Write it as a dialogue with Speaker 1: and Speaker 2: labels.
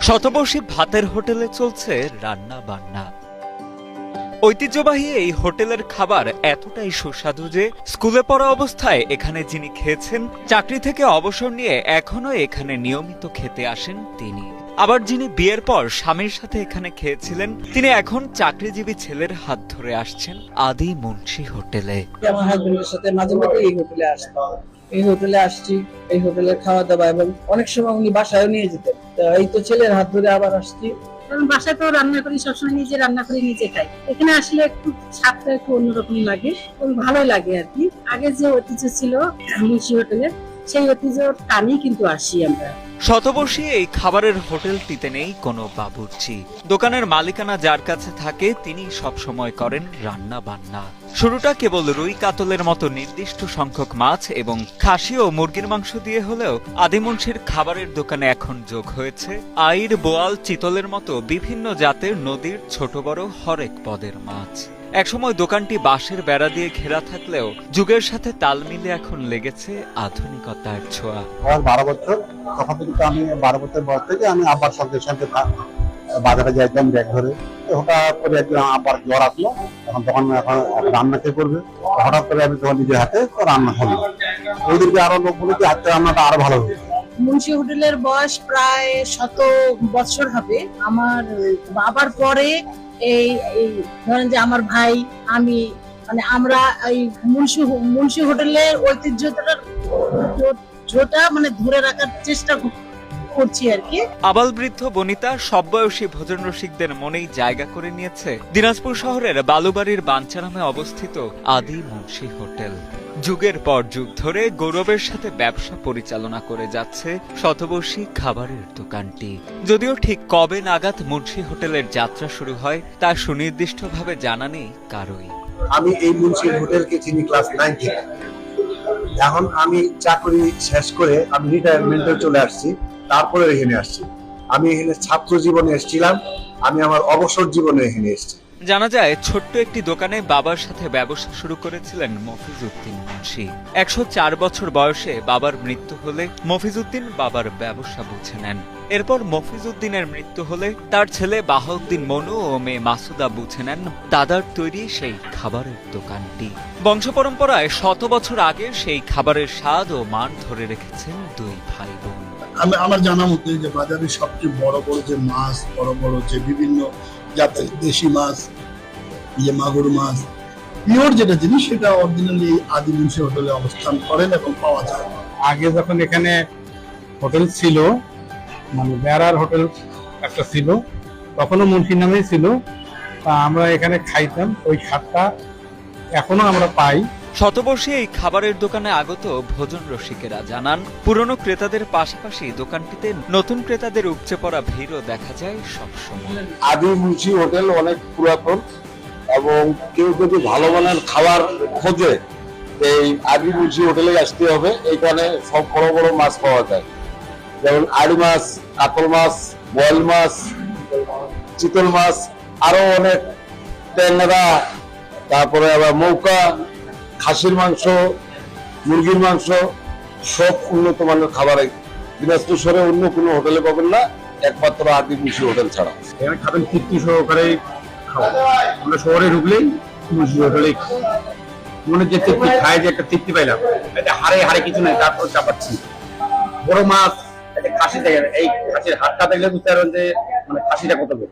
Speaker 1: শতবর্ষী ভাতের হোটেলে চলছে রান্না বান্না। ঐতিহ্যবাহী এই হোটেলের খাবার এতটাই সুস্বাদু যে স্কুলে পড়া অবস্থায় এখানে যিনি খেয়েছেন, চাকরি থেকে অবসর নিয়ে এখনো এখানে নিয়মিত খেতে আসেন তিনি। আবার যিনি বিয়ের পর স্বামীর সাথে এখানে খেয়েছিলেন, তিনি এখন চাকরিজীবী ছেলের হাত ধরে আসছেন আদি মুন্সি হোটেলে।
Speaker 2: আমার হাজবেন্ডের সাথে মাঝে মাঝে এই হোটেলে আসছি, এই হোটেলের খাওয়া দাওয়া, এবং অনেক সময় উনি বাসায় নিয়ে যেতেন। এই তো ছেলের হাত ধরে আবার আসছি।
Speaker 3: কারণ বাসায় তো রান্না করি, সবসময় নিজে রান্না করে নিজে খাই। এখানে আসলে একটু স্বাদটা একটু অন্যরকম লাগে, ভালোই লাগে আর কি। আগে যে ঐতিহ্য ছিল মুন্সি হোটেলের, সেই ঐতিহ্যর টানেই কিন্তু আসি আমরা।
Speaker 1: শতবর্ষী এই খাবারের হোটেলটিতে নেই কোনো বাবুর্চি। দোকানের মালিকানা যার কাছে থাকে তিনি সব সময় করেন রান্না বান্না। শুরুটা কেবল রুই কাতলের মতো নির্দিষ্ট সংখ্যক মাছ এবং খাসি ও মুরগির মাংস দিয়ে হলেও আদিমুন্সির খাবারের দোকানে এখন যোগ হয়েছে আইড়, বোয়াল, চিতলের মতো বিভিন্ন জাতের নদীর ছোট বড় হরেক পদের মাছ। একসময় দোকানটি বাঁশের বেড়া দিয়ে ঘেরা থাকলেও যুগের সাথে তাল মিলে এখন লেগেছে আধুনিকতার ছোঁয়া।
Speaker 4: 12 বছর, তখন কিন্তু আমি 12 বছর বয়স থেকে আমি আব্বার সঙ্গে সঙ্গে বাজারে যাইতাম ব্যাগ ধরে। হঠাৎ করে একদিন আব্বার জ্বর আসলো, এখন রান্না কে করবে, হঠাৎ করে আমি তখন নিজের হাতে রান্না করলাম। ওইদিকে আরো লোক বলে হাতে রান্নাটা আরো ভালো হবে।
Speaker 2: মুন্সি হোটেলের বয়স প্রায় 100 বছর হবে। আমার বাবার পরে এই ধরেন যে আমার ভাই, আমি, মানে আমরা এই মুন্সি হোটেলের ঐতিহ্যটা মানে ধরে রাখার চেষ্টা করছি আর কি।
Speaker 1: আবাল বৃদ্ধ বনিতা সব বয়সী ভোজন রসিকদের মনেই জায়গা করে নিয়েছে দিনাজপুর শহরের বালুবাড়ির বাঞ্চারামে অবস্থিত আদি মুন্সি হোটেল। যুগের পর যুগ ধরে গৌরবের সাথে ব্যবসা পরিচালনা করে যাচ্ছে শতবর্ষী খাবারের দোকানটি। যদিও ঠিক কবে নাগাদ মুন্সি হোটেলের যাত্রা শুরু হয় তা সুনির্দিষ্টভাবে জানা নেই কারোই।
Speaker 4: আমি এই মুন্সি হোটেলকে চিনি ক্লাস 9 থেকে। এখন আমি চাকরি শেষ করে আমি রিটায়ারমেন্টে চলে আসছি, তারপরে এখানে আসছি। আমি এখানে ছাত্র জীবনে এসেছিলাম, আমি আমার অবসর জীবনে এখানে এসেছি।
Speaker 1: জানা যায় ছোট্ট একটি দোকানে বাবার সাথে ব্যবসা শুরু করেছিলেন মফিজউদ্দিন মুন্সি। 104 বছর বয়সে বাবার মৃত্যু হলে মফিজউদ্দিন বাবার ব্যবসা বুঝে নেন। এরপর মফিজউদ্দিনের মৃত্যু হলে তার ছেলে বাহাউদ্দিন মনু ও মেয়ে মাসুদা বুঝে নেন দাদার তৈরি সেই খাবারের দোকানটি। বংশ পরম্পরায় 100 বছর আগে সেই খাবারের স্বাদ ও মান ধরে রেখেছেন দুই ভাই বোন।
Speaker 5: আমার জানা মতে যে বাজারে সবচেয়ে বড় বড় যে মাছ, বড় যে বিভিন্ন জাতের দেশি মাছ, যে মাগুর মাছ, পিওর যেটা জিনিস, সেটা অরিজিনালি আদি মুন্সি হোটেলে অবস্থান করেন এবং পাওয়া যায়।
Speaker 6: আগে যখন এখানে হোটেল ছিল, মানে বেড়ার হোটেল একটা ছিল, তখনও মুন্সি নামেই ছিল। তা আমরা এখানে খাইতাম, ওই স্বাদটা এখনো আমরা পাই।
Speaker 1: শতবর্ষী এই খাবারের দোকানে আগত ভোজন রসিকেরা জানান, পুরনো ক্রেতাদের পাশাপাশি দোকানটিতে নতুন ক্রেতাদের উপচে পড়া ভিড়ও দেখা যায় সবসময়।
Speaker 4: আদি মুন্সি হোটেল অনেক পুরাতন, এবং কেউ যদি ভালো মানের খাবার খোঁজে এই আদি মুন্সি হোটেলে আসতে হবে। এইখানে সব বড় বড় মাছ পাওয়া যায়, যেমন আড়ি মাছ, কাতল মাছ, বোয়াল মাছ, চিতল মাছ, আরো অনেক ট্যাংরা, তারপরে আবার মৌকা, খাসির মাংস, মুরগির মাংস, সব উন্নত মানের খাবার দিনাজপুর শহরে অন্য কোনো হোটেলে পাবেন না, একমাত্র আদি মুন্সি হোটেল ছাড়া।
Speaker 6: এখানে খাবেন তৃপ্তি সহকারে খাওয়া। আমরা শহরে ঢুকলেই মুন্সি হোটেলে মনে যে তৃপ্তি খাই, যে একটা তৃপ্তি পাইলাম, এটা হারে কিছু নাই, তারপর চাপাচ্ছি বড় মাছ, খাসি দেখেন, এই খাসির হাতটা দেখলে বুঝতে পারবেন যে মানে খাসিটা কত বড়।